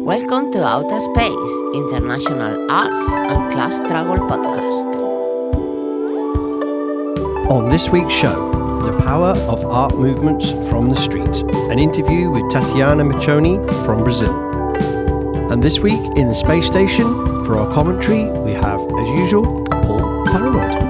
Welcome to Outer Space, International Arts and Class Struggle Podcast. On this week's show, the power of art movements from the street, an interview with Tatiana Minchoni from Brazil. And this week in the space station, for our commentary, we have, as usual, Paul Paranoid.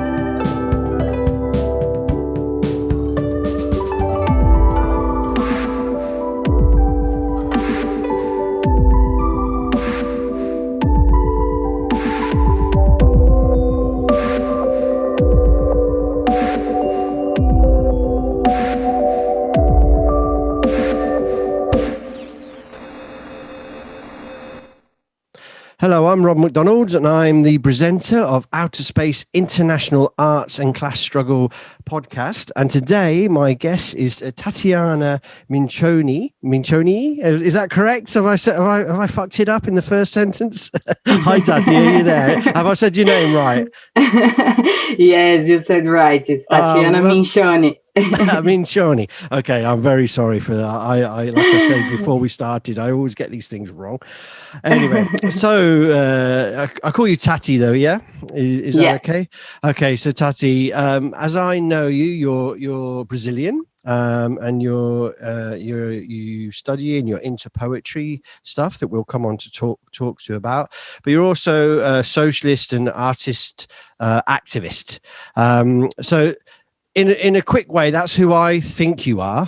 Hello, I'm Rob McDonald, and I'm the presenter of Outer Space International Arts and Class Struggle podcast. And today, my guest is Tatiana Minchoni. Minchoni, is that correct? Have I fucked it up in the first sentence? Hi, Tati, are you there? Have I said your name right? Yes, you said right. It's Tatiana Minchoni. Minchoni. Okay, I'm very sorry for that. I like I said before we started, I always get these things wrong. Anyway, so I call you Tati, though. Yeah, is that okay? Okay, so Tati, as I know you, you're Brazilian, and you study and you're into poetry stuff that we'll come on to talk to you about. But you're also a socialist and artist activist. So. In a quick way, that's who I think you are.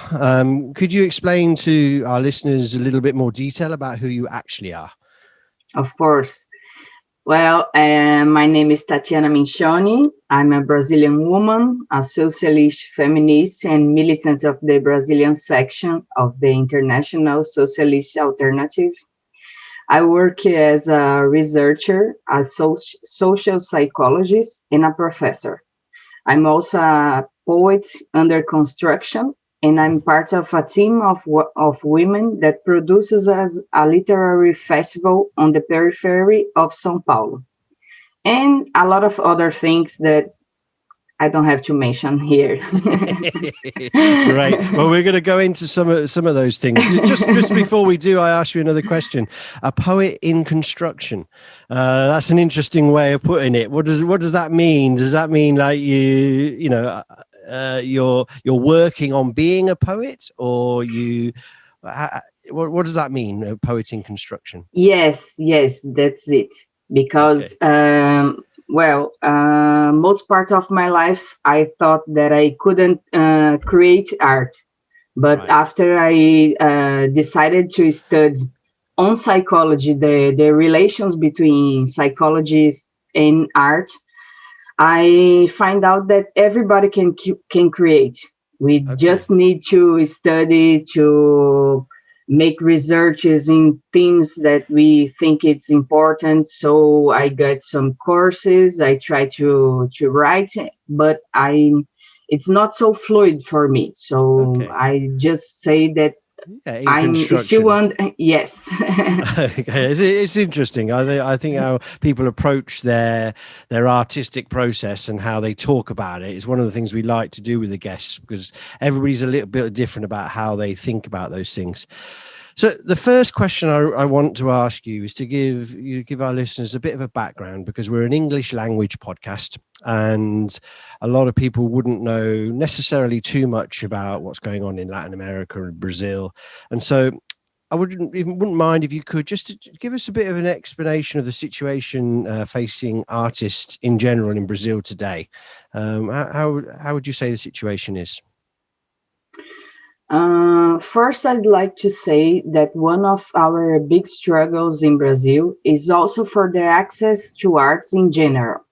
Could you explain to our listeners a little bit more detail about who you actually are? Of course. Well, my name is Tatiana Minchoni. I'm a Brazilian woman, a socialist, feminist, and militant of the Brazilian section of the International Socialist Alternative. I work as a researcher, a social psychologist, and a professor. I'm also a poet under construction, and I'm part of a team of women that produces a literary festival on the periphery of San Pablo, and a lot of other things that I don't have to mention here. Great. Well, we're going to go into some of those things. Just before we do, I ask you another question. A poet in construction. That's an interesting way of putting it. What does that mean? Does that mean like you're working on being a poet, or you? What does that mean? A poet in construction? Yes, that's it. Because most part of my life, I thought that I couldn't create art. But after I decided to study on psychology, the relations between psychology and art, I find out that everybody can create. We just need to study, to make researches in things that we think it's important. So I got some courses. I try to write, but it's not so fluid for me. So I just say that I'm still yes. Okay, it's interesting. I think how people approach their artistic process and how they talk about it is one of the things we like to do with the guests, because everybody's a little bit different about how they think about those things. So the first question I want to ask you is to give our listeners a bit of a background, because we're an English language podcast and a lot of people wouldn't know necessarily too much about what's going on in Latin America and Brazil. And so I wouldn't mind if you could just give us a bit of an explanation of the situation facing artists in general in Brazil today. How would you say the situation is? First, I'd like to say that one of our big struggles in Brazil is also for the access to arts in general.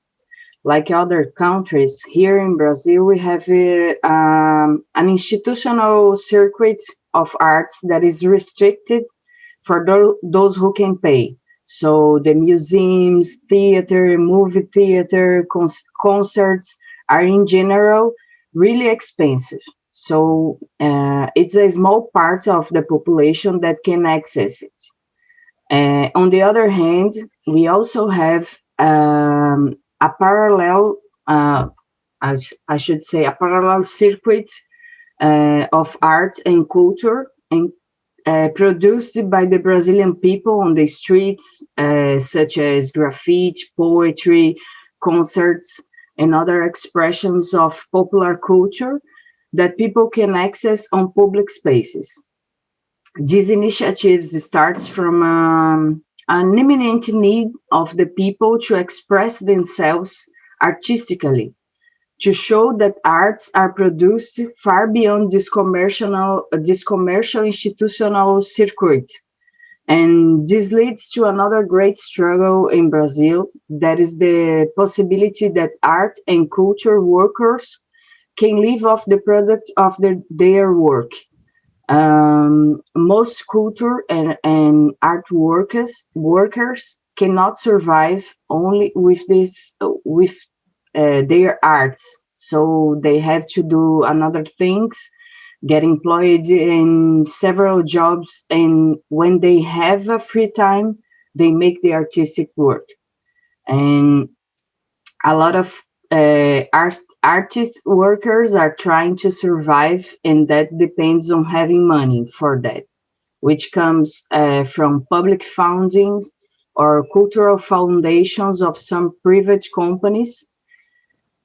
Like other countries, here in Brazil, we have an institutional circuit of arts that is restricted for those who can pay. So the museums, theater, movie theater, concerts are in general really expensive. So it's a small part of the population that can access it. On the other hand, we also have a parallel, I should say, a parallel circuit of art and culture, and produced by the Brazilian people on the streets, such as graffiti, poetry, concerts, and other expressions of popular culture that people can access on public spaces. These initiatives starts from an imminent need of the people to express themselves artistically, to show that arts are produced far beyond this commercial institutional circuit. And this leads to another great struggle in Brazil, that is the possibility that art and culture workers can live off the product of their work. Most culture and art workers cannot survive only with their arts. So they have to do another things, get employed in several jobs, and when they have a free time, they make the artistic work. And a lot of artist workers are trying to survive, and that depends on having money for that, which comes from public fundings or cultural foundations of some private companies.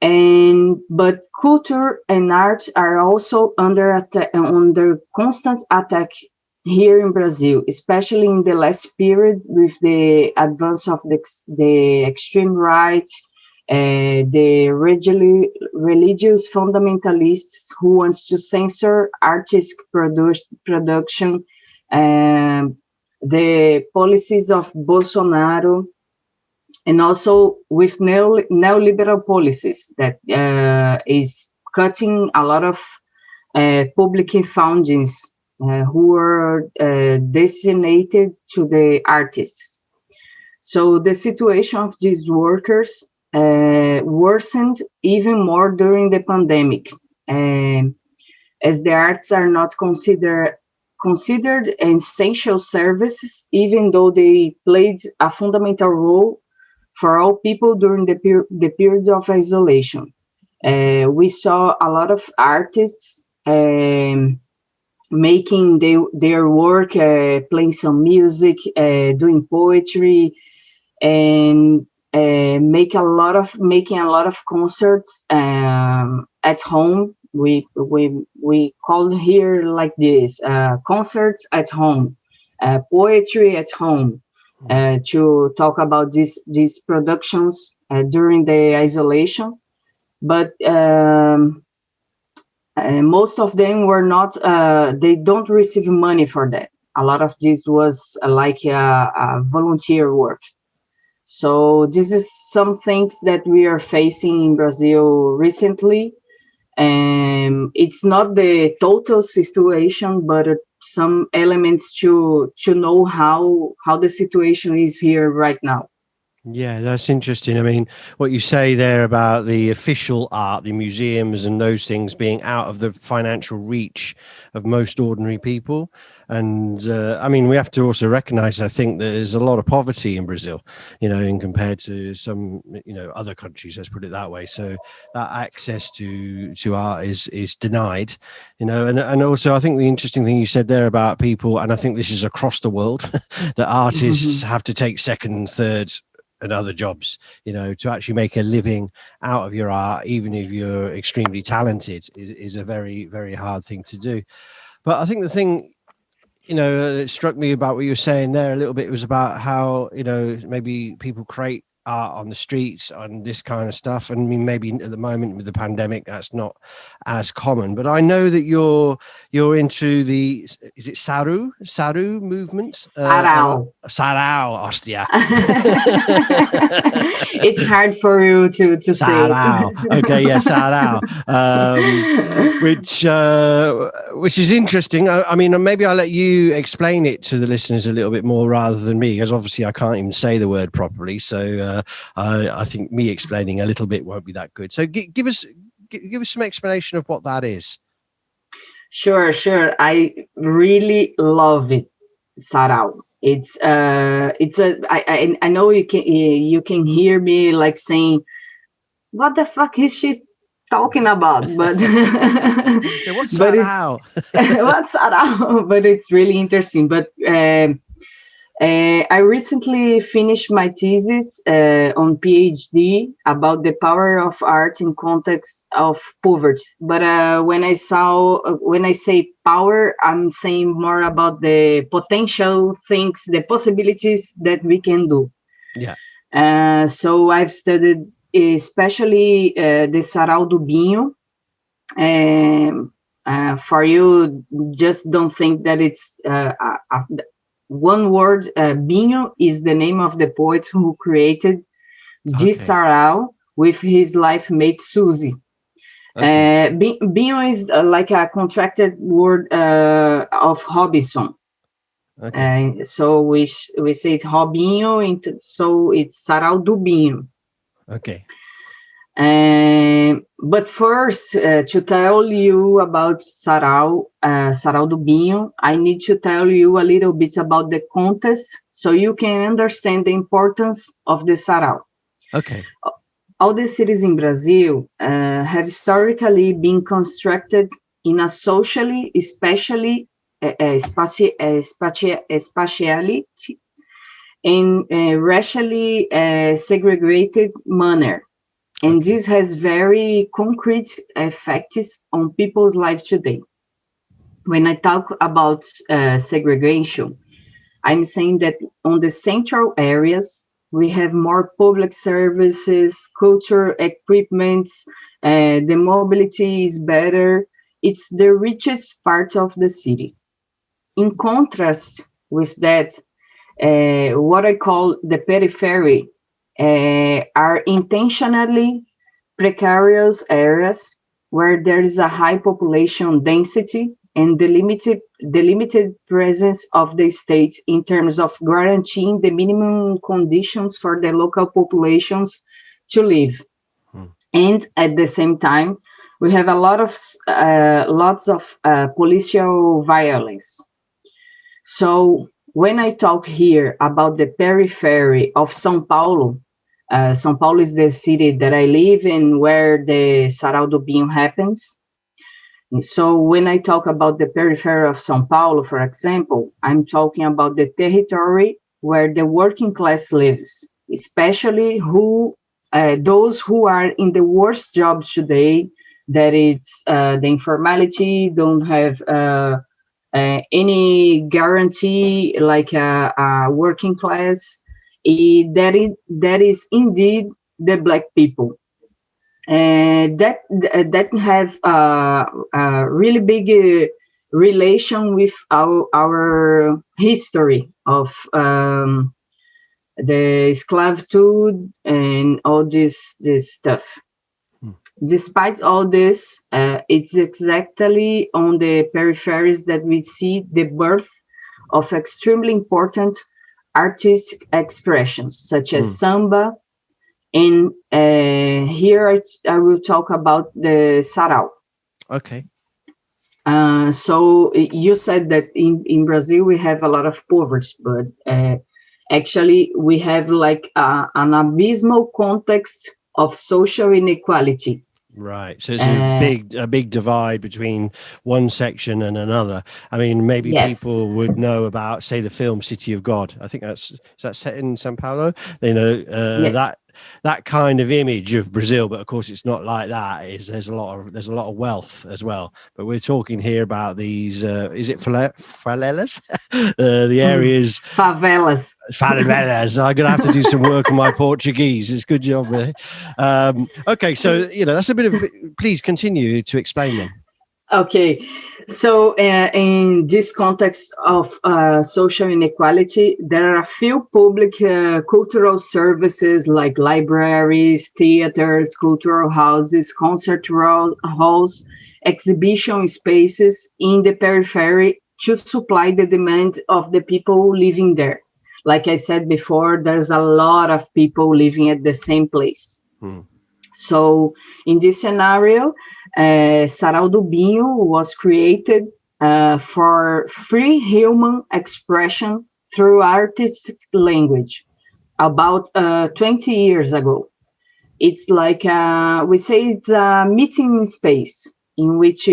And but culture and art are also under constant attack here in Brazil, especially in the last period with the advance of the extreme right, the religious fundamentalists who wants to censor artistic production, um, the policies of Bolsonaro, and also with neoliberal policies that is cutting a lot of public fundings who are designated to the artists. So the situation of these workers worsened even more during the pandemic, um, as the arts are not considered essential services, even though they played a fundamental role for all people during the period of isolation. We saw a lot of artists making their work, playing some music, doing poetry, and making a lot of concerts at home. We call here like this, concerts at home, poetry at home, to talk about these productions during the isolation. But most of them were not. They don't receive money for that. A lot of this was like a volunteer work. So this is some things that we are facing in Brazil recently. It's not the total situation, but some elements to know how the situation is here right now. Yeah, that's interesting. I mean, what you say there about the official art, the museums and those things being out of the financial reach of most ordinary people. And I mean, we have to also recognize, I think, that there's a lot of poverty in Brazil, in compared to some, other countries, let's put it that way. So that access to art is denied, and also I think the interesting thing you said there about people, and I think this is across the world, that artists have to take second, third, and other jobs, to actually make a living out of your art, even if you're extremely talented, is a very, very hard thing to do. But I think the thing, that struck me about what you were saying there a little bit was about how, maybe people create art on the streets and this kind of stuff. And I mean, maybe at the moment with the pandemic, that's not as common. But I know that you're into is it Sarau movement? Sarau. Sarau, Ostia. It's hard for you to say Sarau. Okay, yeah, Sarau. Which is interesting. I mean, maybe I'll let you explain it to the listeners a little bit more rather than me, because obviously I can't even say the word properly. So I think me explaining a little bit won't be that good. So give us some explanation of what that is. Sure. I really love it, Sarau. I know you can hear me like saying, what the fuck is she talking about, but Yeah, what's but it's Sarau? what's Sarau? But it's really interesting. But I recently finished my thesis on PhD about the power of art in context of poverty. But when I say power, I'm saying more about the potential things, the possibilities that we can do. Yeah. So I've studied especially the Sarau do Binho. For you, just don't think that it's one word. Binho is the name of the poet who created this Okay. Sarau with his life mate Suzy. Okay. Binho is like a contracted word of Robinson. Okay. So we say it Robinho, so it's Sarau do Binho. Okay. But first, to tell you about Sarau do Binho, I need to tell you a little bit about the context so you can understand the importance of the Sarau. Okay. All the cities in Brazil have historically been constructed in a socially, especially spatially and racially segregated manner. And Okay. this has very concrete effects on people's lives today. When I talk about segregation, I'm saying that on the central areas, we have more public services, cultural equipments, the mobility is better. It's the richest part of the city. In contrast with that, what I call the periphery are intentionally precarious areas where there is a high population density and the limited presence of the state in terms of guaranteeing the minimum conditions for the local populations to live. Hmm. And at the same time, we have a lot of lots of policial violence. So when I talk here about the periphery of São Paulo, São Paulo is the city that I live in where the Sarau do Binho happens. So when I talk about the periphery of São Paulo, for example, I'm talking about the territory where the working class lives, especially those who are in the worst jobs today, that it's the informality, don't have any guarantee like a working class. That is indeed the black people, and that have a really big relation with our history of the esclavitude and all this stuff. Hmm. Despite all this, it's exactly on the peripheries that we see the birth of extremely important artistic expressions such Hmm. as samba. And here I will talk about the sarau. Okay. So you said that in Brazil we have a lot of poverty, but actually we have like an abysmal context of social inequality. Right. So it's Uh, a big divide between one section and another. I mean, maybe yes, people would know about, say, the film City of God. I think is that set in San Pablo? You know, yeah, that kind of image of Brazil, but of course it's not like that. There's a lot of wealth as well. But we're talking here about these is it favelas? The areas. favelas. Favelas. I'm gonna have to do some work on my Portuguese. It's good job. Okay, so that's a bit of. Please continue to explain them. Okay, so in this context of social inequality, there are a few public cultural services like libraries, theaters, cultural houses, halls, exhibition spaces in the periphery to supply the demand of the people living there. Like I said before, there's a lot of people living at the same place. Hmm. So in this scenario, Sarau do Binho was created for free human expression through artistic language about 20 years ago. It's like we say it's a meeting space in which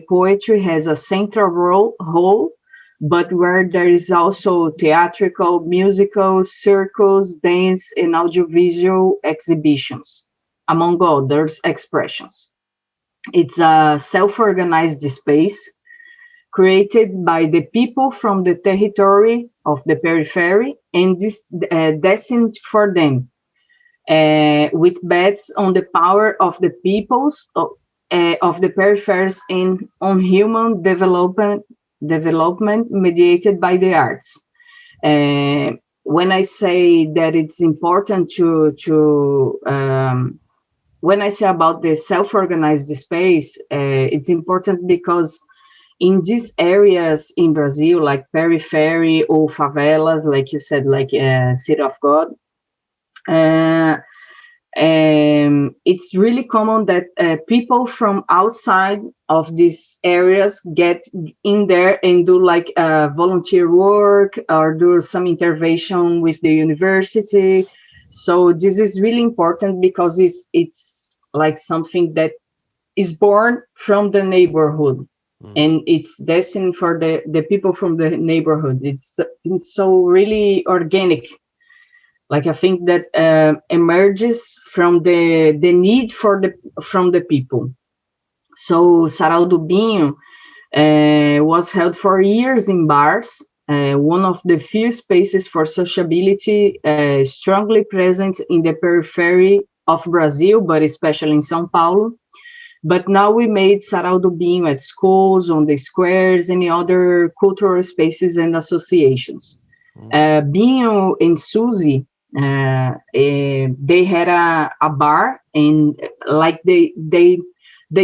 poetry has a central role, but where there is also theatrical, musical, circus, dance, and audiovisual exhibitions, among others expressions. It's a self-organized space created by the people from the territory of the periphery and destined for them, with bets on the power of the peoples of the peripheries and on human development mediated by the arts. When I say that it's important when I say about the self-organized space, it's important because in these areas in Brazil, like periphery or favelas, like you said, like City of God, uh, it's really common that people from outside of these areas get in there and do like volunteer work or do some intervention with the university. So this is really important because it's like something that is born from the neighborhood, and it's destined for the people from the neighborhood. It's so really organic. Like I think that emerges from the need for the from the people. So Sarau do Binho was held for years in bars, one of the few spaces for sociability strongly present in the periphery of Brazil, but especially in São Paulo. But now we made Sarau do Binho at schools, on the squares, and other cultural spaces and associations. Binho and Suzy, they had a bar, and like they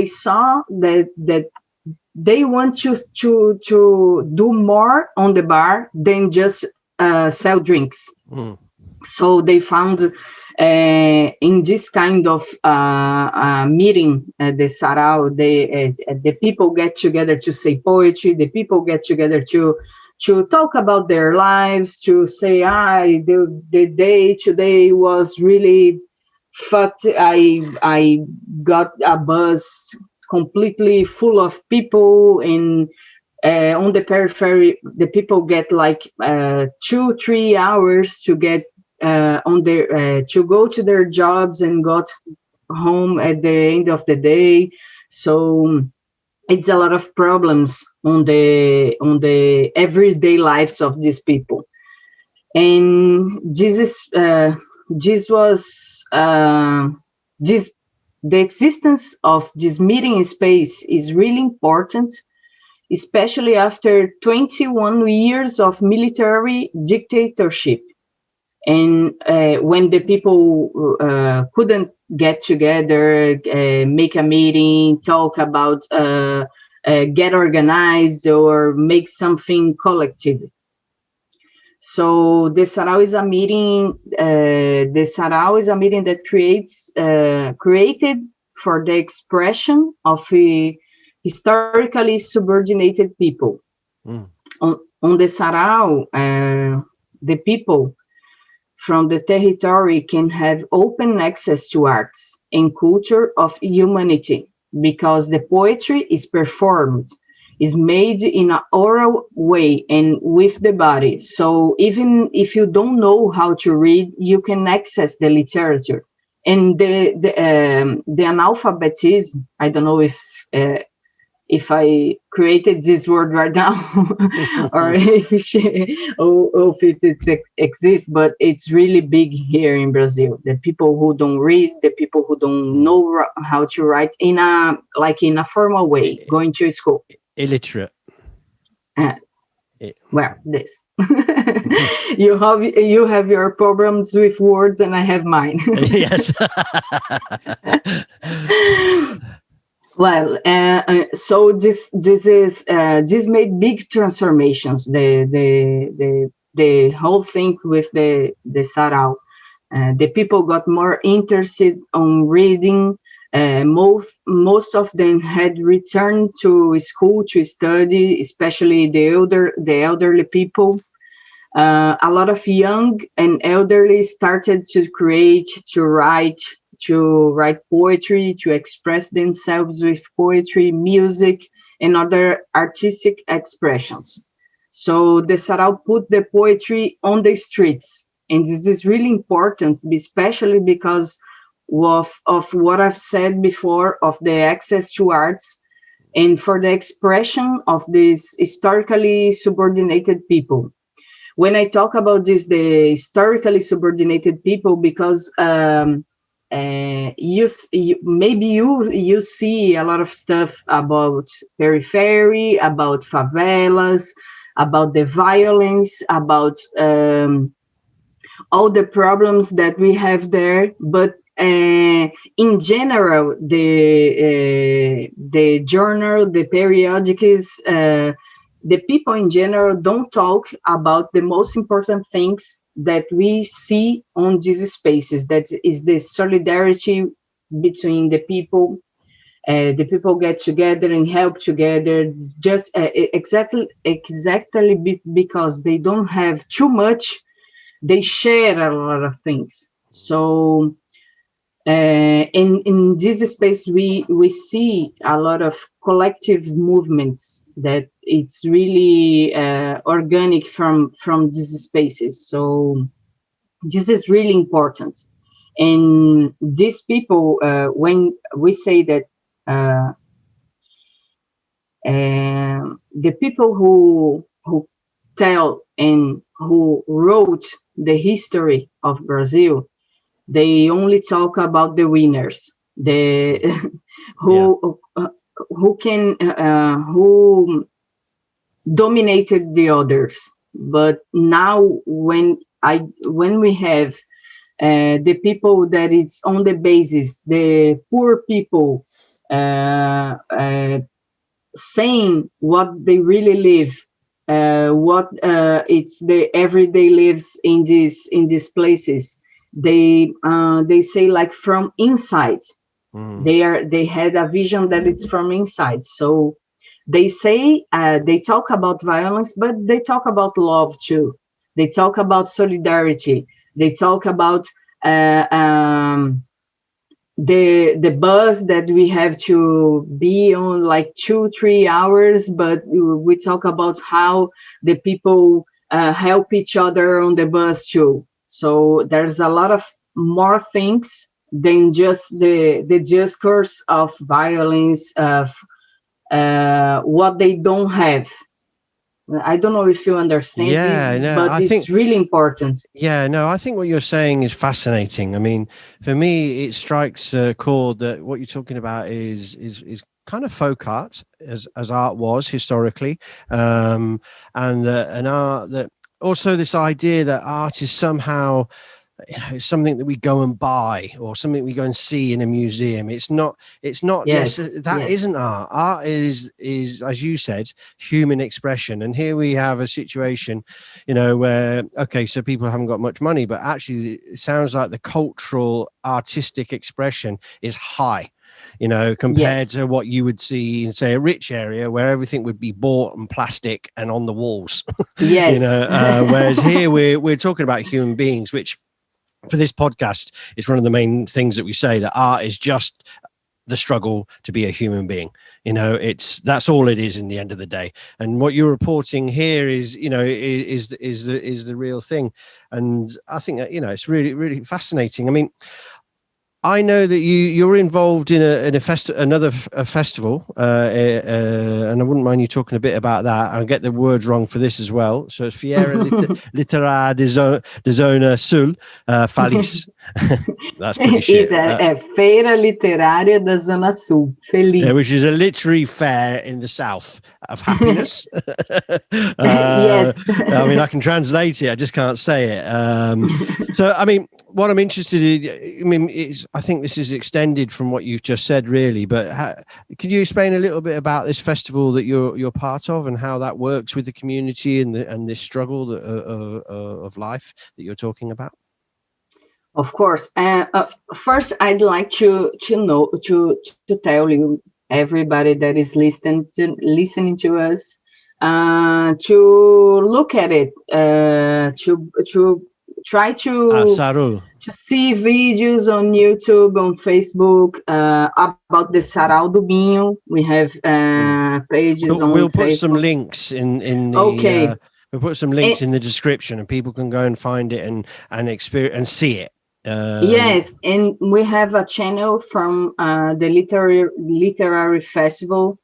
saw that they want to do more on the bar than just sell drinks. So they found in this kind of meeting, the Sarau, the people get together to say poetry, the people get together to talk about their lives, to say, the day today was really fucked. I got a bus completely full of people, and on the periphery, the people get like 2-3 hours to get on their to go to their jobs and got home at the end of the day. So it's a lot of problems on the everyday lives of these people, and this was this the existence of this meeting space is really important, especially after 21 years of military dictatorship. And when the people couldn't get together, make a meeting, talk about, get organized or make something collective. So the Sarau is a meeting. The Sarau is a meeting that created for the expression of historically subordinated people. On the Sarau, the people from the territory can have open access to arts and culture of humanity, because the poetry is performed, is made in an oral way and with the body. So even if you don't know how to read, you can access the literature. And the analphabetism, I don't know if I created this word right now or if it exists, but it's really big here in Brazil. The people who don't read, the people who don't know how to write in a formal way, going to school. Illiterate. Well, this you have your problems with words, and I have mine. Yes. Well, so this made big transformations. The whole thing with the Sarau, the people got more interested on reading. Most of them had returned to school to study, especially the elderly people. A lot of young and elderly started to create, to write, to write poetry, to express themselves with poetry, music, and other artistic expressions. So the Sarau put the poetry on the streets. And this is really important, especially because of what I've said before of the access to arts and for the expression of these historically subordinated people. When I talk about this, the historically subordinated people, because maybe you see a lot of stuff about periphery, about favelas, about the violence, about all the problems that we have there, but in general, the journal, the periodicals, the people in general don't talk about the most important things that we see on these spaces. That is the solidarity between the people. The people get together and help together, just exactly because they don't have too much. They share a lot of things. So in this space, we see a lot of collective movements that it's really organic from these spaces. So this is really important. And these people, when we say that uh, the people who tell and who wrote the history of Brazil, they only talk about the winners, the Yeah. who dominated the others. But now when we have the people that it's on the basis, the poor people saying what they really live, what it's the everyday lives in these places. They say like from inside. Mm. They had a vision that it's from inside. So they say they talk about violence, but they talk about love too. They talk about solidarity. They talk about uh, um, the bus that we have to be on like 2-3 hours, but we talk about how the people help each other on the bus too. So there's a lot of more things than just the discourse of violence, of what they don't have. I don't know if you understand me, Yeah, no, but I it's think really important. Yeah, no, I think what you're saying is fascinating. I mean, for me, it strikes a chord that what you're talking about is kind of folk art, as art was historically, and an art that also this idea that art is somehow, it's something that we go and buy or something we go and see in a museum. It's not Yes, that yes, isn't art. Art is, as you said, human expression. And here we have a situation, where, okay, so people haven't got much money, but actually it sounds like the cultural artistic expression is high, compared yes, to what you would see in, say, a rich area where everything would be bought and plastic and on the walls. yes. Whereas here we're talking about human beings, which for this podcast is one of the main things that we say, that art is just the struggle to be a human being. That's all it is in the end of the day. And what you're reporting here is the real thing. And I think that, it's really, really fascinating. I mean, I know that you're involved in a festival, and I wouldn't mind you talking a bit about that. I'll get the words wrong for this as well. So it's Feira Literária de Zona Sul, FELIZS. That's pretty shit. Isso, é Feira Literária da Zona Sul, Which FELIZS. is a literary fair in the south of happiness. Yes. I mean, I can translate it, I just can't say it. So, I mean, what I'm interested in, I mean, I think this is extended from what you've just said, really. But could you explain a little bit about this festival that you're part of, and how that works with the community and this struggle of life that you're talking about? Of course. First, I'd like to tell you, everybody that is listening to us, to look at it, to try Sarau. to see videos on YouTube, on Facebook, about the Sarau do Binho. We have pages on We'll put some Facebook. links in the Okay. we'll put some links in the description, and people can go and find it and experience and see it. Yes, and we have a channel from the literary festival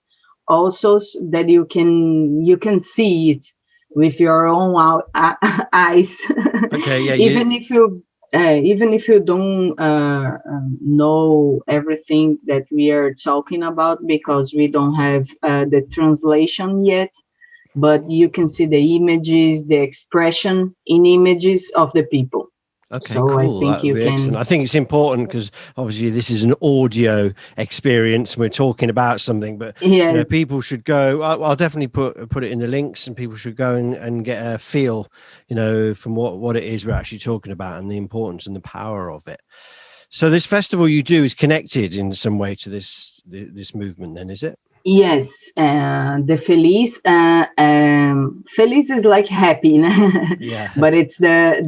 also, that you can see it with your own eyes. Okay, yeah, Even if you don't know everything that we are talking about, because we don't have the translation yet, but you can see the images, the expression in images of the people. okay, So I cool. think That would you be excellent. can. I think it's important because obviously this is an audio experience. We're talking about something, but Yes. people should go. I'll definitely put it in the links, and people should go and get a feel, from what it is we're actually talking about and the importance and the power of it. So this festival you do is connected in some way to this movement, then, is it? Yes, the Feliz. Feliz is like happy, Yeah. but it's the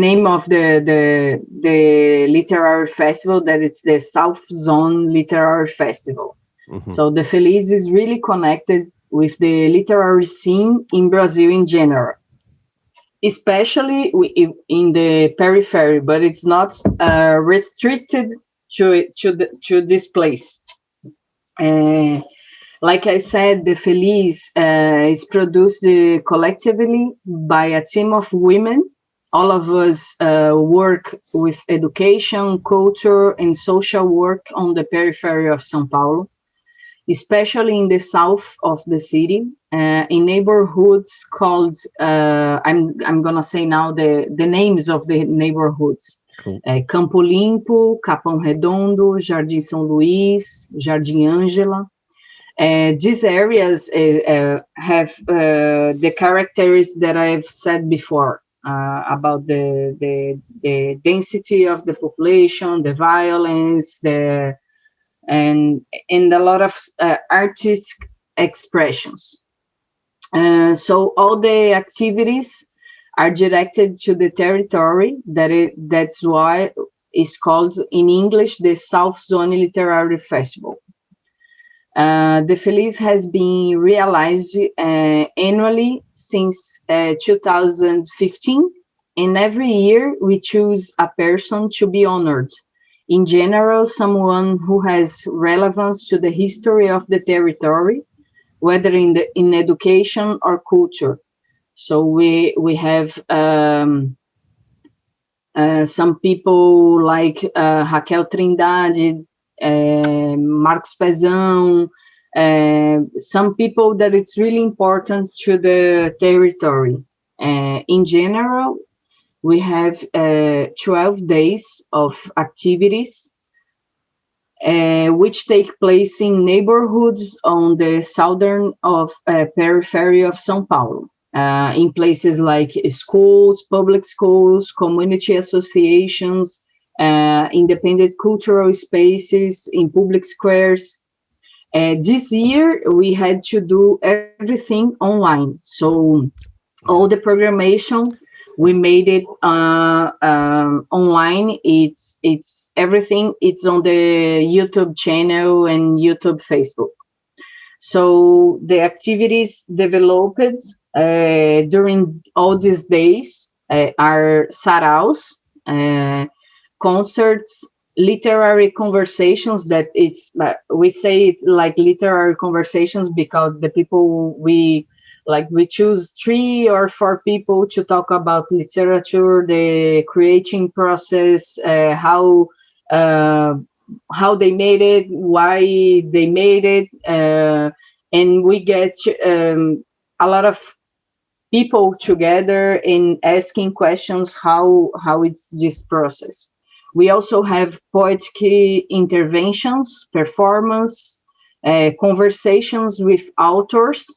name of the literary festival, that it's the South Zone Literary Festival. Mhm. So the Feliz is really connected with the literary scene in Brazil in general, especially in the periphery, but it's not restricted to this place. Uh, like I said, the Feliz is produced collectively by a team of women. All of us work with education, culture, and social work on the periphery of São Paulo, especially in the south of the city, in neighborhoods called, I'm gonna say now the names of the neighborhoods. Cool. Campo Limpo, Capão Redondo, Jardim São Luís, Jardim Ângela. These areas have the characteristics that I've said before, about the density of the population, the violence, and a lot of artistic expressions. So all the activities are directed to the territory that's why it's called in English the South Zone Literary Festival. The Feliz has been realized annually since 2015, and every year we choose a person to be honored. In general, someone who has relevance to the history of the territory, whether in education or culture. So we have some people like Raquel Trindade, Marcos Pezão, some people that it's really important to the territory. In general, we have 12 days of activities, which take place in neighborhoods on the southern of periphery of São Paulo, in places like schools, public schools, community associations, independent cultural spaces, in public squares. This year, we had to do everything online. So all the programmation, we made it online. It's everything. It's on the YouTube channel and YouTube, Facebook. So the activities developed during all these days are saraus, concerts, literary conversations. That we say it like literary conversations because the people we choose 3 or 4 people to talk about literature, the creating process, how they made it, why they made it, and we get a lot of people together in asking questions how it's this process. We also have poetic interventions, performance, conversations with authors,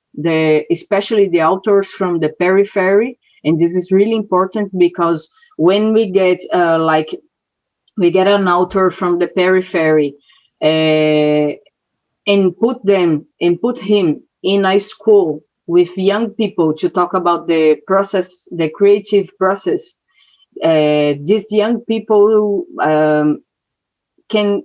especially the authors from the periphery. And this is really important because when we get an author from the periphery and put him in a school with young people to talk about the process, the creative process. These young people can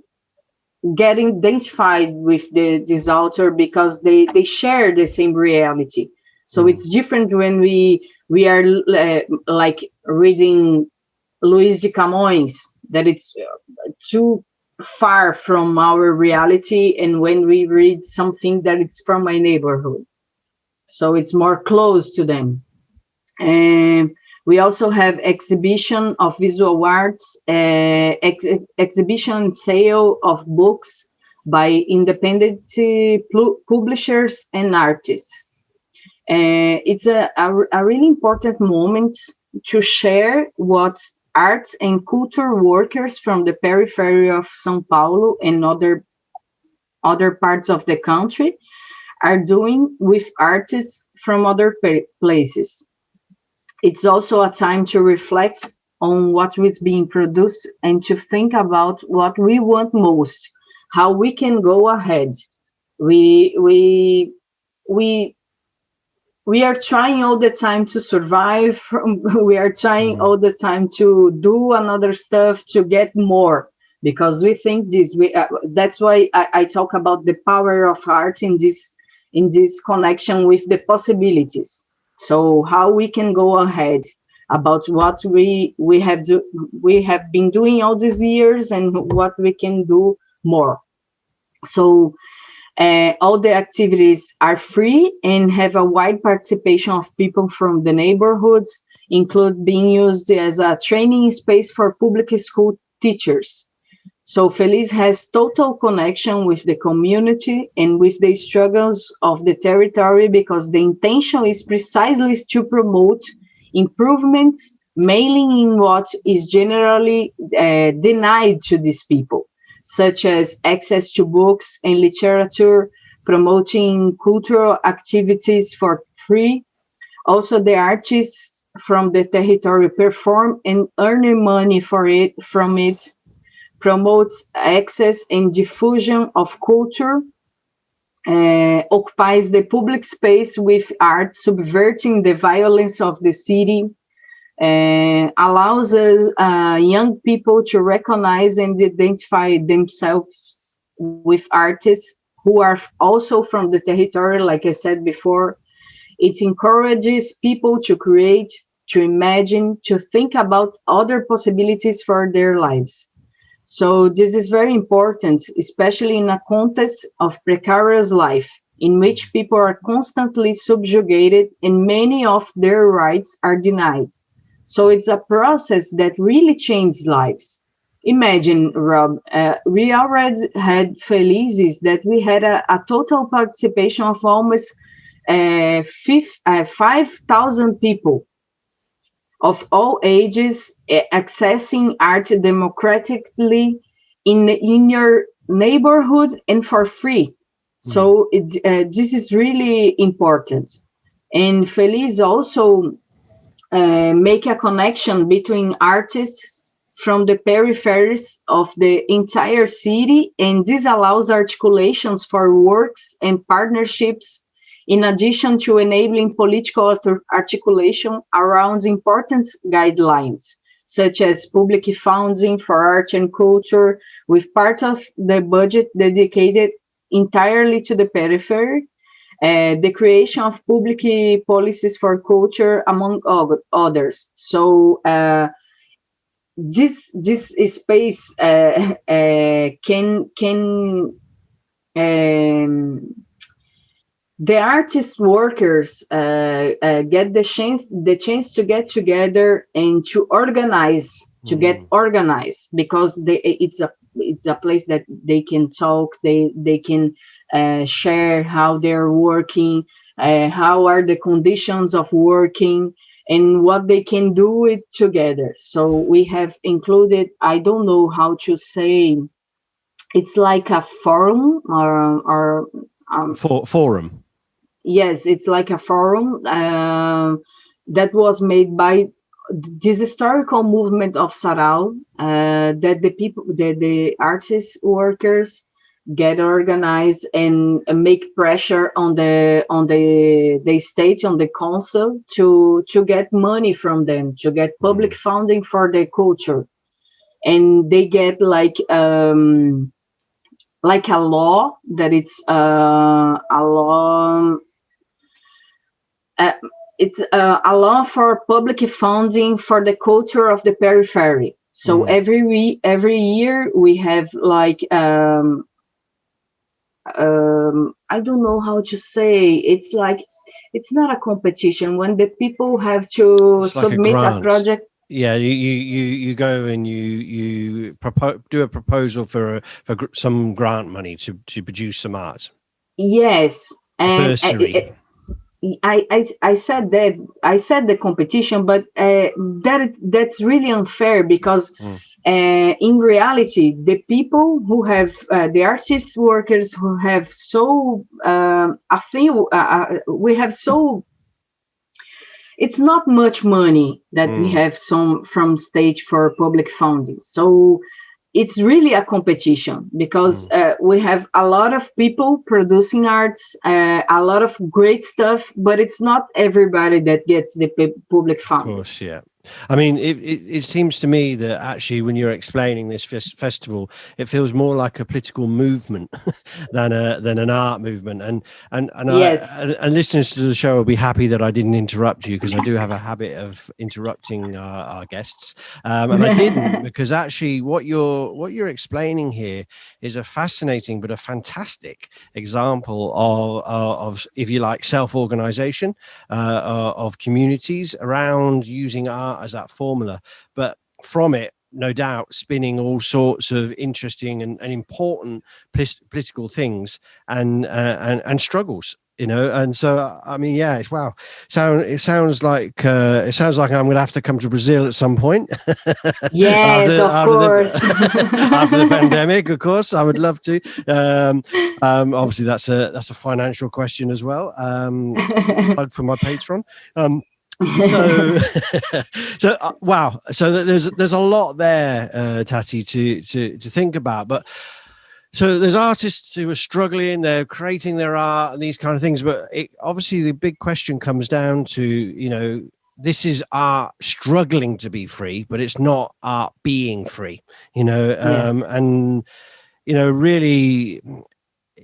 get identified with this author because they share the same reality. So it's different when we are like reading Luis de Camões, that it's too far from our reality, and when we read something that it's from my neighborhood, so it's more close to them. And we also have exhibition of visual arts, exhibition and sale of books by independent publishers and artists. It's a really important moment to share what art and culture workers from the periphery of São Paulo and other parts of the country are doing with artists from other places. It's also a time to reflect on what is being produced and to think about what we want most, how we can go ahead. We we we we are trying all the time to survive. We are trying all the time to do another stuff to get more, because we think this. That's why I talk about the power of art in this connection with the possibilities. So how we can go ahead about what we have been doing all these years and what we can do more. So all the activities are free and have a wide participation of people from the neighborhoods, include being used as a training space for public school teachers. So FELIZS has total connection with the community and with the struggles of the territory, because the intention is precisely to promote improvements, mainly in what is generally denied to these people, such as access to books and literature, promoting cultural activities for free. Also, the artists from the territory perform and earn money from it, promotes access and diffusion of culture, occupies the public space with art, subverting the violence of the city, allows us young people to recognize and identify themselves with artists who are also from the territory, like I said before. It encourages people to create, to imagine, to think about other possibilities for their lives. So this is very important, especially in a context of precarious life, in which people are constantly subjugated and many of their rights are denied. So it's a process that really changes lives. Imagine, Rob, we already had FELIZS that we had a total participation of almost 5,000 people of all ages accessing art democratically in your neighborhood and for free. So this is really important. And FELIZS also make a connection between artists from the peripheries of the entire city, and this allows articulations for works and partnerships, in addition to enabling political articulation around important guidelines, such as public funding for art and culture, with part of the budget dedicated entirely to the periphery, the creation of public policies for culture, among others. So this space can the artist workers get the chance to get together and to organize, to get organized, because it's a place that they can talk, they can share how they're working, how are the conditions of working, and what they can do it together. So we have included, I don't know how to say, it's like a forum or Forum. yes, it's like a forum that was made by this historical movement of Sarau, that the people, the artists, workers, get organized and make pressure on the state, on the council, to get money from them, to get public funding for their culture. And they get like a law that a law. Uh, it's a law for public funding for the culture of the periphery. So every year we have like I don't know how to say. It's like, it's not a competition when the people have to It's like submit a project. Yeah, you go and you do a proposal for some grant money to produce some art. Yes, A and bursary. I said that, I said the competition, but that's really unfair, because in reality, the people who have the artist workers who have so a few we have so, it's not much money that we have some from state for public funding. So it's really a competition, because we have a lot of people producing arts, a lot of great stuff, but it's not everybody that gets the public Of funding. course, yeah. I mean, it seems to me that actually, when you're explaining this festival, it feels more like a political movement than an art movement. Yes. And listeners to the show will be happy that I didn't interrupt you, because I do have a habit of interrupting our guests, and I didn't, because actually, what you're explaining here is a fascinating but a fantastic example of if you like, self-organization of communities around using art as that formula, but from it, no doubt, spinning all sorts of interesting and important political things and struggles, and so I mean, yeah, it's wow. It sounds like I'm going to have to come to Brazil at some point. Yes, of course. After the pandemic, of course, I would love to. Obviously, that's a financial question as well. Plug for my Patreon. So wow, so there's a lot there, Tati, to think about. But so there's artists who are struggling, they're creating their art and these kind of things, but obviously the big question comes down to, this is art struggling to be free, but it's not art being free, Yes. and really,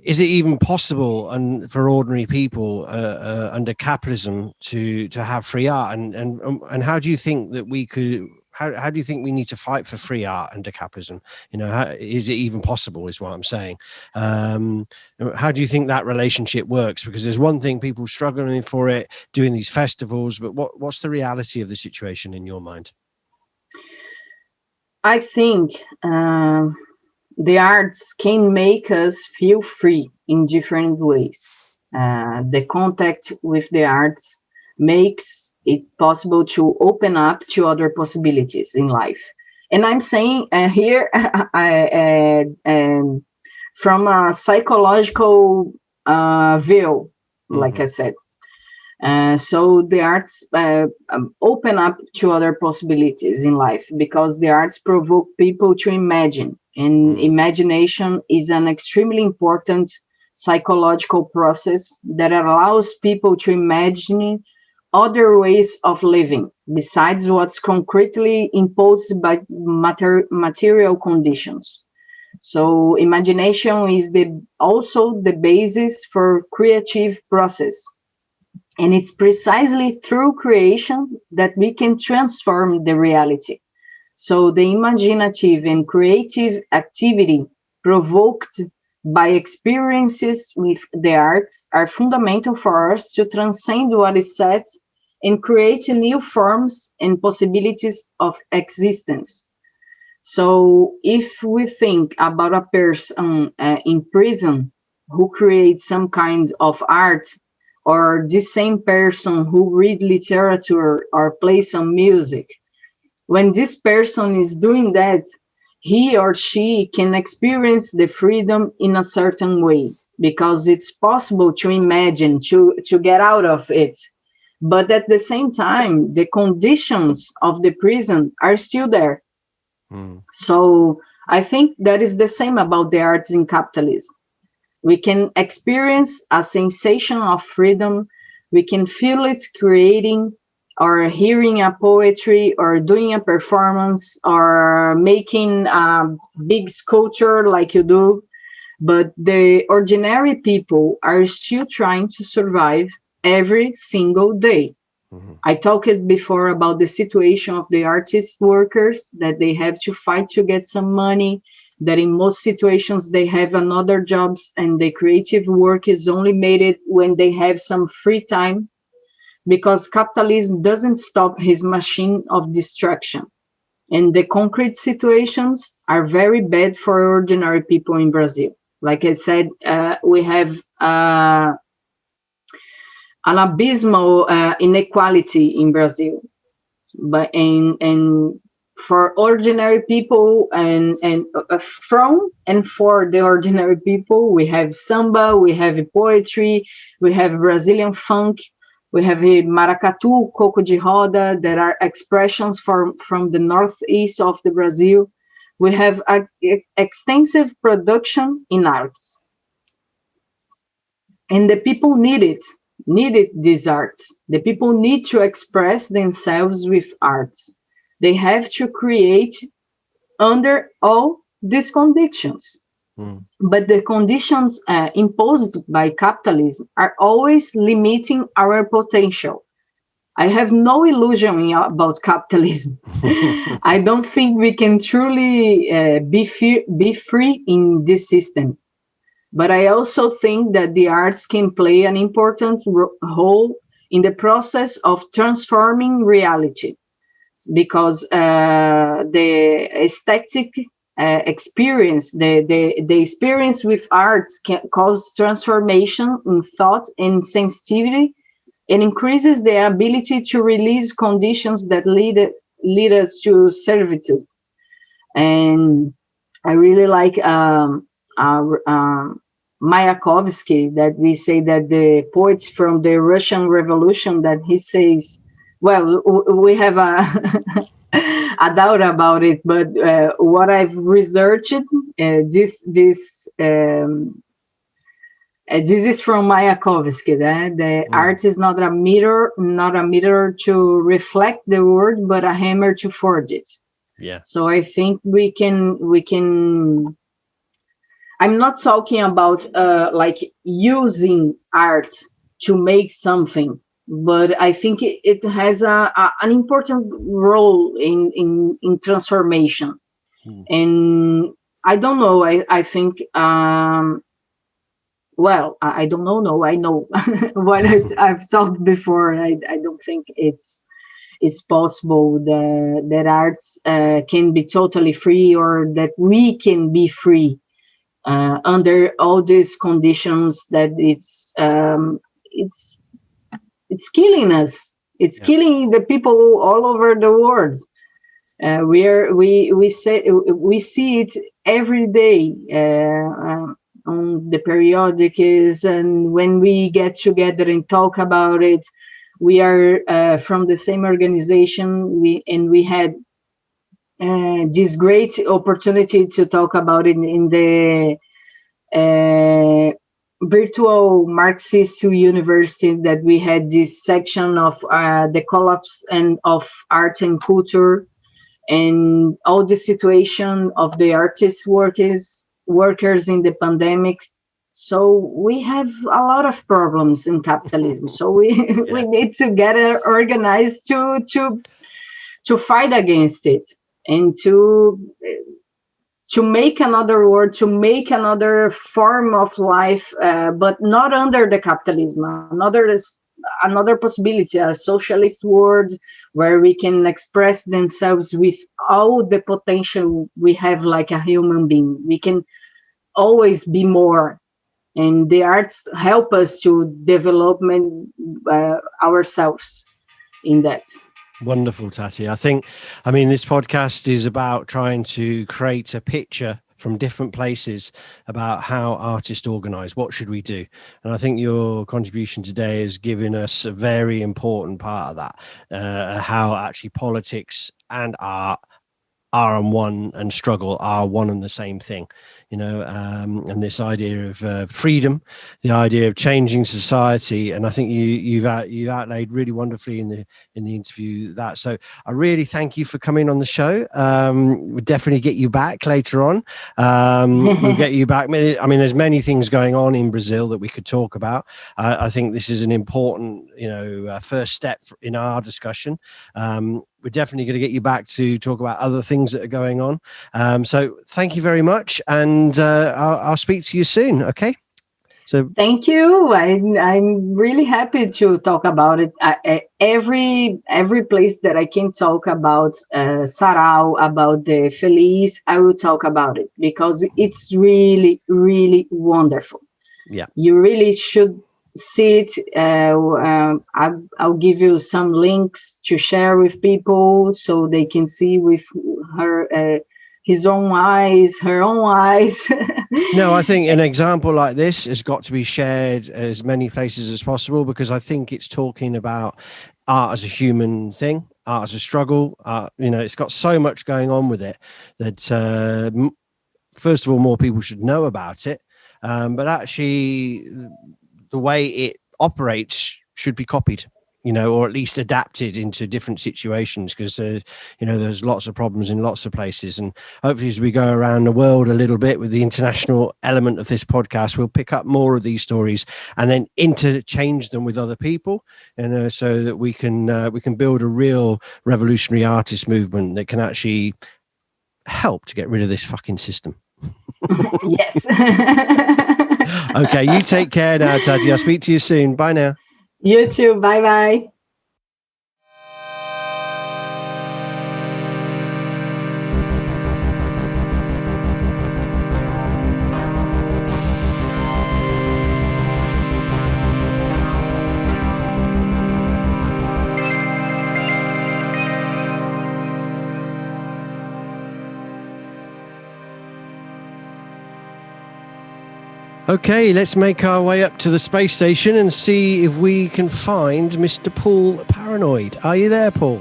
is it even possible and for ordinary people under capitalism to have free art, and how do you think that we could, how do you think we need to fight for free art under capitalism? Is it even possible, is what I'm saying. How do you think that relationship works? Because there's one thing, people struggling for it, doing these festivals, but what's the reality of the situation in your mind? I think the arts can make us feel free in different ways. The contact with the arts makes it possible to open up to other possibilities in life. And I'm saying here, from a psychological view, like I said. So the arts open up to other possibilities in life, because the arts provoke people to imagine, and imagination is an extremely important psychological process that allows people to imagine other ways of living besides what's concretely imposed by material conditions. So imagination is also the basis for creative process. And it's precisely through creation that we can transform the reality. So the imaginative and creative activity provoked by experiences with the arts are fundamental for us to transcend what is set and create new forms and possibilities of existence. So if we think about a person in prison who creates some kind of art, or the same person who read literature or play some music, when this person is doing that, he or she can experience the freedom in a certain way, because it's possible to imagine, to get out of it. But at the same time, the conditions of the prison are still there. So I think that is the same about the arts in capitalism. We can experience a sensation of freedom. We can feel it creating or hearing a poetry or doing a performance or making a big sculpture like you do. But the ordinary people are still trying to survive every single day. I talked before about the situation of the artist workers, that they have to fight to get some money, that in most situations they have another jobs, and the creative work is only made it when they have some free time, because capitalism doesn't stop his machine of destruction. And the concrete situations are very bad for ordinary people in Brazil. Like I said, we have an abysmal inequality in Brazil. But and for ordinary people, and from and for the ordinary people, we have samba, we have poetry, we have Brazilian funk, we have maracatu, coco de roda, that are expressions from the northeast of the Brazil. We have extensive production in arts, and the people needed these arts. The people need to express themselves with arts. They have to create under all these conditions. But the conditions imposed by capitalism are always limiting our potential. I have no illusion about capitalism. I don't think we can truly be free in this system. But I also think that the arts can play an important role in the process of transforming reality, because the aesthetic experience, the experience with arts can cause transformation in thought and sensitivity, and increases the ability to release conditions that lead us to servitude. And I really like Mayakovsky, that we say that the poets from the Russian Revolution, that he says, well, we have a doubt about it, but what I've researched, this is from Mayakovsky. The art is not a mirror to reflect the world, but a hammer to forge it. Yeah. So I think we can. I'm not talking about like using art to make something, but I think it has an important role in transformation. And I don't know. I think. Well, I don't know. No, I know what I've talked before. I don't think it's possible that arts can be totally free, or that we can be free under all these conditions, that it's killing us. It's killing the people all over the world. We see it every day on the periodicals, and when we get together and talk about it, we are from the same organization. We had this great opportunity to talk about it in the virtual Marxist University, that we had this section of the collapse and of art and culture, and all the situation of the artist workers in the pandemic. So we have a lot of problems in capitalism. So we need to get organized to fight against it, and to make another world, to make another form of life, but not under the capitalism. Another possibility, a socialist world, where we can express themselves with all the potential we have, like a human being. We can always be more, and the arts help us to develop ourselves in that. Wonderful, Tati. I mean, this podcast is about trying to create a picture from different places about how artists organize. What should we do? And I think your contribution today has given us a very important part of that, how actually politics and art are one and struggle are one and the same thing, and this idea of freedom, the idea of changing society. And I think you've outlaid really wonderfully in the interview that. So I really thank you for coming on the show. We'll definitely get you back later on. We'll get you back. I mean, there's many things going on in Brazil that we could talk about. I think this is an important, first step in our discussion. We're definitely going to get you back to talk about other things that are going on. So thank you very much. And I'll speak to you soon. Okay. So thank you. I'm really happy to talk about it. Every place that I can talk about Sarau, about the FELIZS, I will talk about it because it's really, really wonderful. Yeah, you really should see it. I'll give you some links to share with people so they can see with her his own eyes, her own eyes. No, I think an example like this has got to be shared as many places as possible, because I think it's talking about art as a human thing, art as a struggle. It's got so much going on with it that, first of all, more people should know about it. But actually, the way it operates should be copied, or at least adapted into different situations, because there's lots of problems in lots of places. And hopefully, as we go around the world a little bit with the international element of this podcast, we'll pick up more of these stories and then interchange them with other people, so that we can build a real revolutionary artist movement that can actually help to get rid of this fucking system. Yes. Okay, you take care now, Tati. I'll speak to you soon. Bye now. You too. Bye bye. Okay, let's make our way up to the space station and see if we can find Mr. Paul Paranoid. Are you there, Paul?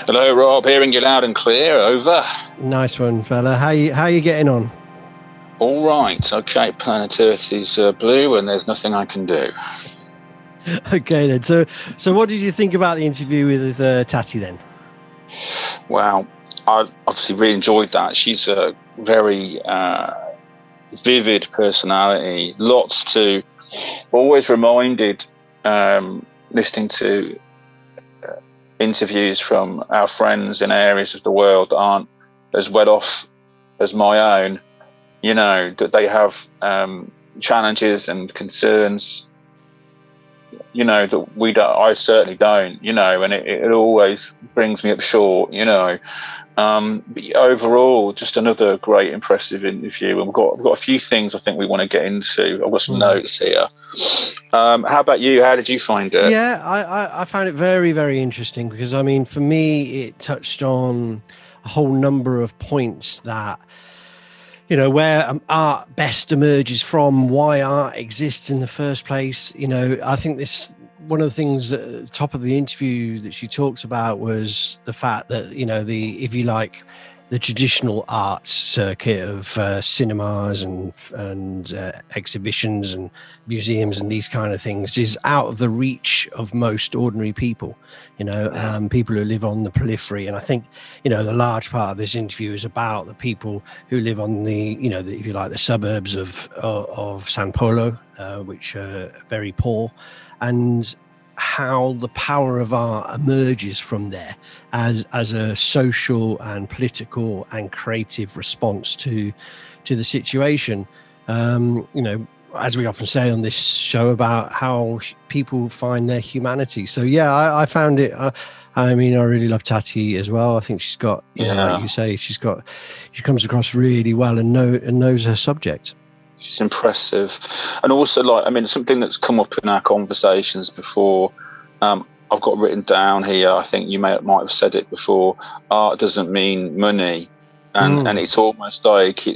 Hello, Rob. Hearing you loud and clear. Over. Nice one, fella. How you getting on? All right. Okay. Planet Earth is blue, and there's nothing I can do. Okay, then. So what did you think about the interview with Tati then? Well, I obviously really enjoyed that. She's a very vivid personality. Lots to. Always reminded, listening to interviews from our friends in areas of the world that aren't as well off as my own, that they have challenges and concerns, that we don't. I certainly don't, and it always brings me up short, But overall, just another great, impressive interview, and we've got a few things I think we want to get into. I've got some notes here. How about you? How did you find it? Yeah, I found it very, very interesting, because I mean, for me, it touched on a whole number of points that, where art best emerges from, why art exists in the first place. I think one of the things at the top of the interview that she talked about was the fact that, if you like, the traditional arts circuit of cinemas and exhibitions and museums and these kind of things is out of the reach of most ordinary people, people who live on the periphery. And I think, the large part of this interview is about the people who live on the, if you like, the suburbs of San Pablo, which are very poor, and how the power of art emerges from there as a social and political and creative response to the situation. As we often say on this show, about how people find their humanity. So yeah, I found it. I really love Tati as well. I think she's got, like you say, she comes across really well and knows her subject. She's impressive. And also, something that's come up in our conversations before, I've got written down here, I think you might have said it before, art doesn't mean money. And it's almost like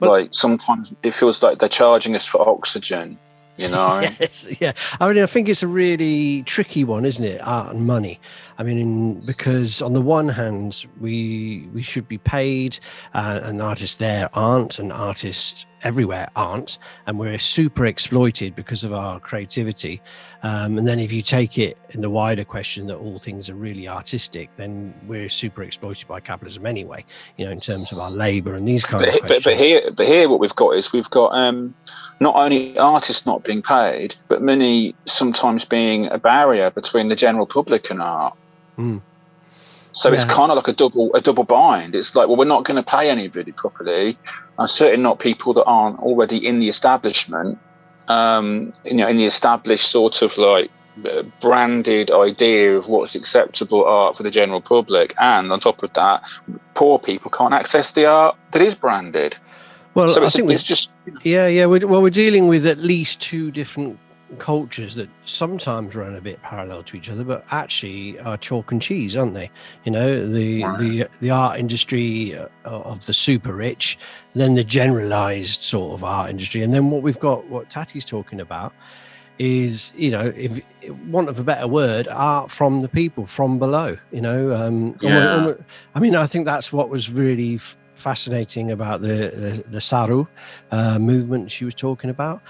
like sometimes it feels like they're charging us for oxygen. you know? Yes, yeah. I mean, I think it's a really tricky one, isn't it? Art and money. I mean, because on the one hand, we should be paid, and artists there aren't, and artists everywhere aren't, and we're super exploited because of our creativity. And then if you take it in the wider question that all things are really artistic, then we're super exploited by capitalism anyway, you know, in terms of our labor and these kind of questions. But here what we've got is not only artists not being paid, but money sometimes being a barrier between the general public and art. So it's kind of like a double bind. It's like, well, we're not going to pay anybody properly, and certainly not people that aren't already in the establishment, in the established sort of like branded idea of what's acceptable art for the general public. And on top of that, poor people can't access the art that is branded. Well, so I think it's just we're dealing with at least two different cultures that sometimes run a bit parallel to each other, but actually are chalk and cheese, aren't they? You know, the art industry of the super rich, then the generalized sort of art industry, and then what Tati's talking about is, you know, if want of a better word, art from the people, from below. You know, I mean, I think that's what was really fascinating about the Sarau movement she was talking about.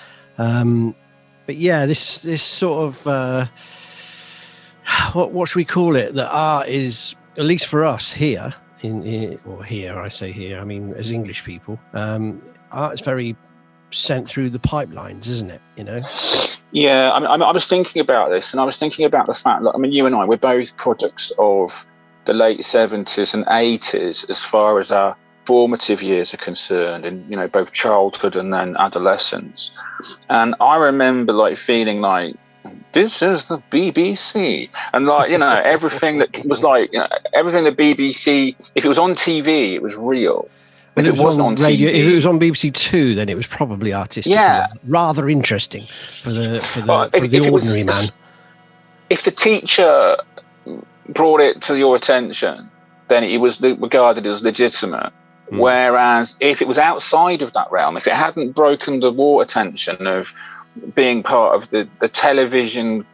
But yeah, this sort of what should we call it? That art is, at least for us here I say here, I mean as English people, art is very sent through the pipelines, isn't it? You know. Yeah, I was thinking about this, and I was thinking about the fact that, I mean, you and I, we're both products of the late 70s and 80s as far as our formative years are concerned, and, you know, both childhood and then adolescence. And I remember like feeling like, this is the BBC, and like, you know, everything that was like, you know, everything the BBC, if it was on TV, it was real. If it wasn't on radio, TV, if it was on BBC Two, then it was probably artistic, rather interesting for the ordinary man. If the teacher brought it to your attention, then it was regarded as legitimate. Whereas if it was outside of that realm, if it hadn't broken the water tension of being part of the television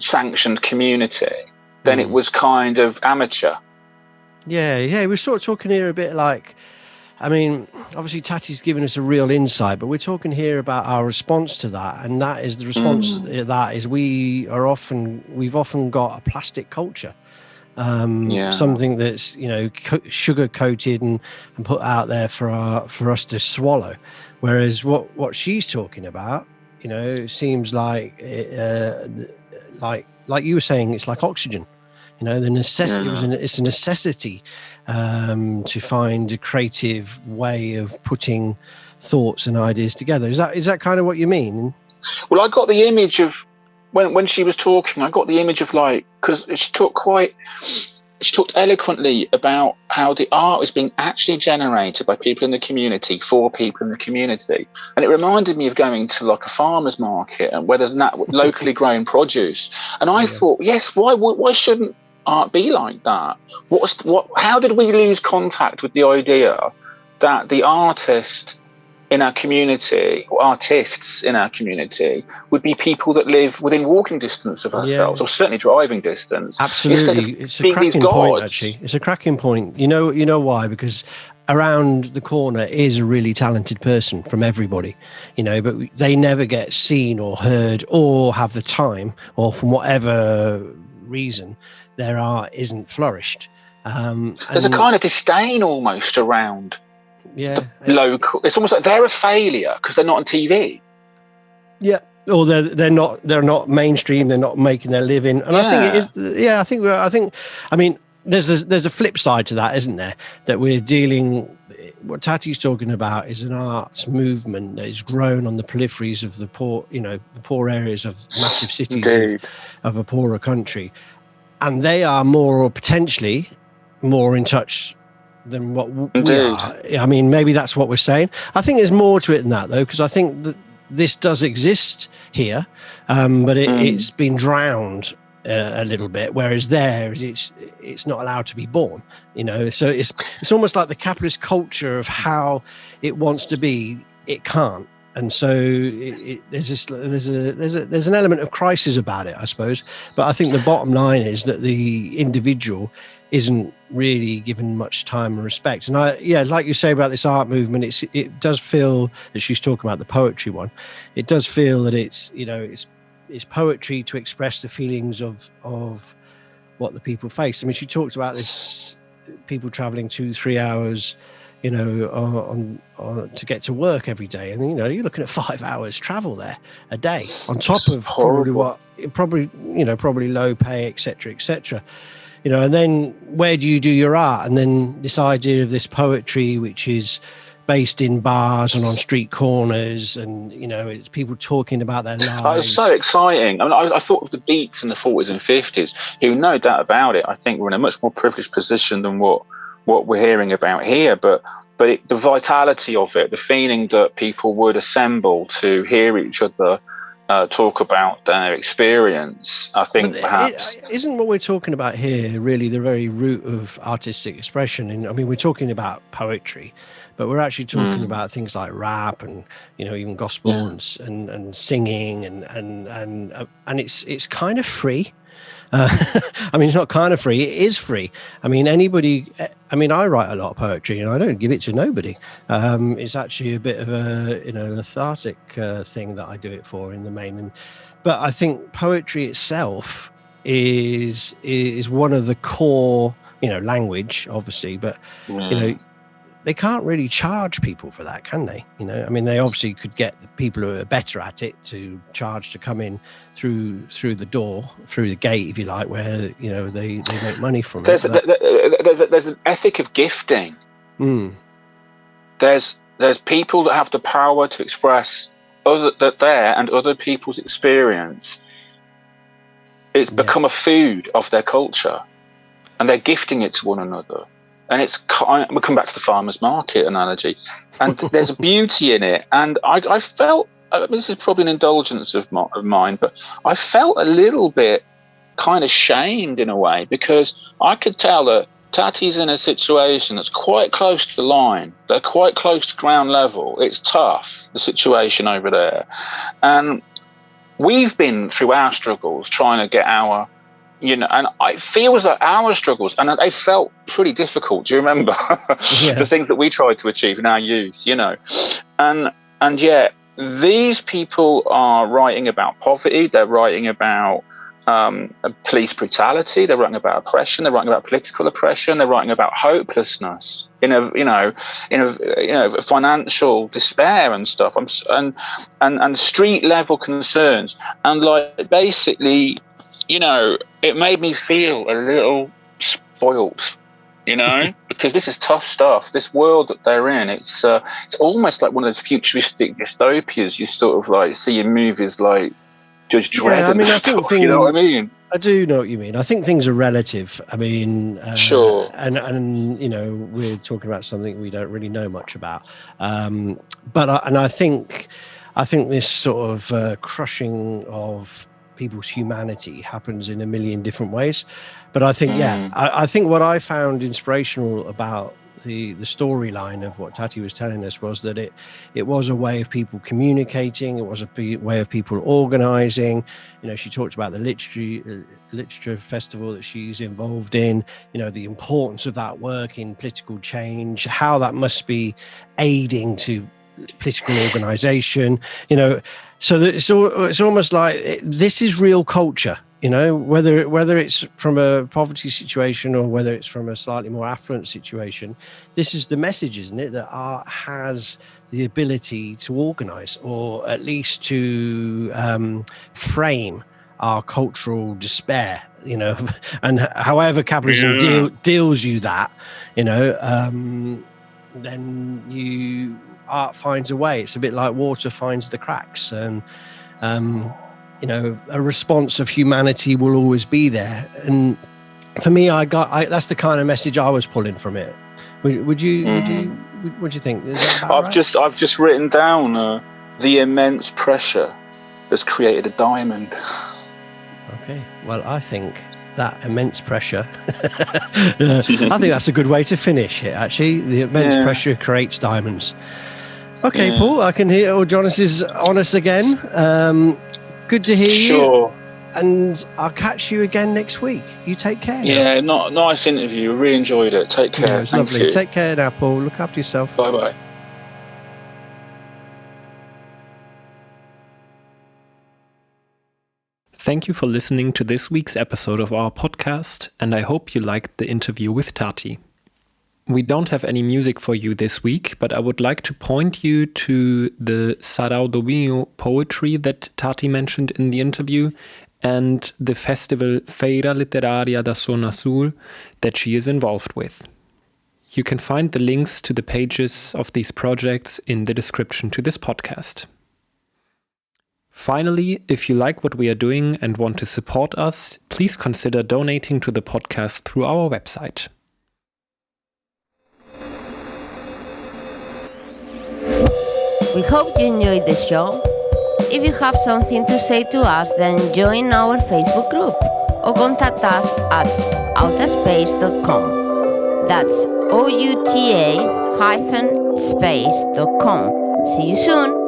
sanctioned community, then it was kind of amateur. Yeah, we're sort of talking here a bit like, I mean, obviously Tati's given us a real insight, but we're talking here about our response to that, and that is the response. That is, we've often got a plastic culture. Something that's, you know, sugar coated and put out there for us to swallow, whereas what she's talking about, you know, seems like like you were saying, it's like oxygen, you know, the necessity. It's a necessity to find a creative way of putting thoughts and ideas together. Is that kind of what you mean? Well, I got the image of when she was talking, I got the image of like, because she talked eloquently about how the art is being actually generated by people in the community for people in the community. And it reminded me of going to like a farmer's market and where there's locally grown produce. And I thought, yes, why shouldn't art be like that? How did we lose contact with the idea that the artist in our community, or artists in our community, would be people that live within walking distance of ourselves, or certainly driving distance? Absolutely, it's a cracking point. Actually, it's a cracking point. You know why? Because around the corner is a really talented person from everybody, you know, but they never get seen or heard or have the time, or from whatever reason, their art isn't flourished. There's a kind of disdain almost around. Yeah, local. It's almost like they're a failure because they're not on TV. Yeah, or they're not mainstream. They're not making their living. And I think it is. Yeah, I think. I mean, there's a flip side to that, isn't there? That we're dealing. What Tati's talking about is an arts movement that is grown on the peripheries of the poor, you know, the poor areas of massive cities of a poorer country, and they are potentially more in touch than what we are. I mean, maybe that's what we're saying. I think there's more to it than that, though, because I think that this does exist here, but it's been drowned a little bit, whereas it's not allowed to be born, you know. So it's almost like the capitalist culture of how it wants to be, it can't, and so there's an element of crisis about it, I suppose. But I think the bottom line is that the individual isn't really given much time and respect. And like you say about this art movement, it does feel that she's talking about the poetry one. It does feel that it's poetry to express the feelings of what the people face. I mean, she talks about this, people traveling 2-3 hours, on to get to work every day, and you're looking at 5 hours travel there a day on top of probably low pay, etc. And then where do you do your art? And then this idea of this poetry, which is based in bars and on street corners, and it's people talking about their lives. It's so exciting. I mean, I thought of the Beats in the 40s and 50s, who, no doubt about it, I think were in a much more privileged position than what we're hearing about here. But the vitality of it, the feeling that people would assemble to hear each other talk about their experience, I think perhaps isn't what we're talking about here really the very root of artistic expression. And I mean, we're talking about poetry, but we're actually talking about things like rap and even gospel and singing and it's kind of free. I mean, it's not kind of free, it is free. I mean, I write a lot of poetry and I don't give it to nobody. It's actually a bit of a lethargic thing that I do it for in the main. But I think poetry itself is one of the core, language, obviously, but they can't really charge people for that, can they? I mean, they obviously could get the people who are better at it to charge to come in through the door, through the gate, if you like, where they make money from it. There's an ethic of gifting. There's people that have the power to express their and other people's experience. It's become a food of their culture, and they're gifting it to one another. And we'll come back to the farmer's market analogy, and there's a beauty in it. And I felt, this is probably an indulgence of mine, but I felt a little bit kind of shamed in a way, because I could tell that Tati's in a situation that's quite close to the line. They're quite close to ground level. It's tough, the situation over there. And we've been through our struggles trying to get our, and it feels like our struggles, and they felt pretty difficult. Do you remember the things that we tried to achieve in our youth, and yet these people are writing about poverty, they're writing about police brutality, they're writing about oppression, they're writing about political oppression, they're writing about hopelessness in a financial despair and stuff, and street level concerns, and like basically, it made me feel a little spoilt, because this is tough stuff. This world that they're in, it's almost like one of those futuristic dystopias you sort of like see in movies like Judge Dredd. Yeah, I mean, I think you know what I mean? I do know what you mean. I think things are relative. I mean, sure. And we're talking about something we don't really know much about. But I think this sort of crushing of people's humanity happens in a million different ways. But I think, I think what I found inspirational about the storyline of what Tati was telling us was that it was a way of people communicating. It was a way of people organizing. She talked about the literature festival that she's involved in, the importance of that work in political change, how that must be aiding to political organization, so that it's almost like this is real culture, whether it's from a poverty situation or whether it's from a slightly more affluent situation. This is the message, isn't it, that art has the ability to organize, or at least to frame our cultural despair, and however capitalism deals you that, then art finds a way. It's a bit like water finds the cracks, and a response of humanity will always be there. And for me, that's the kind of message I was pulling from it. Would you what do you think? Is that about right? I've just written down the immense pressure that's created a diamond. Okay, well, I think that immense pressure I think that's a good way to finish it, actually. The immense pressure creates diamonds. Okay, Yeah. Paul, I can hear Jonas is on us again. Good to hear you. Sure. And I'll catch you again next week. You take care now. Yeah, nice interview. Really enjoyed it. Take care. Yeah, it was Thank lovely. you. Take care now, Paul. Look after yourself. Bye-bye. Thank you for listening to this week's episode of our podcast, and I hope you liked the interview with Tati. We don't have any music for you this week, but I would like to point you to the Sarau poetry that Tati mentioned in the interview and the festival Feira Literária da Zona that she is involved with. You can find the links to the pages of these projects in the description to this podcast. Finally, if you like what we are doing and want to support us, please consider donating to the podcast through our website. We hope you enjoyed the show. If you have something to say to us, then join our Facebook group or contact us at outaspace.com. That's outa-space.com. See you soon!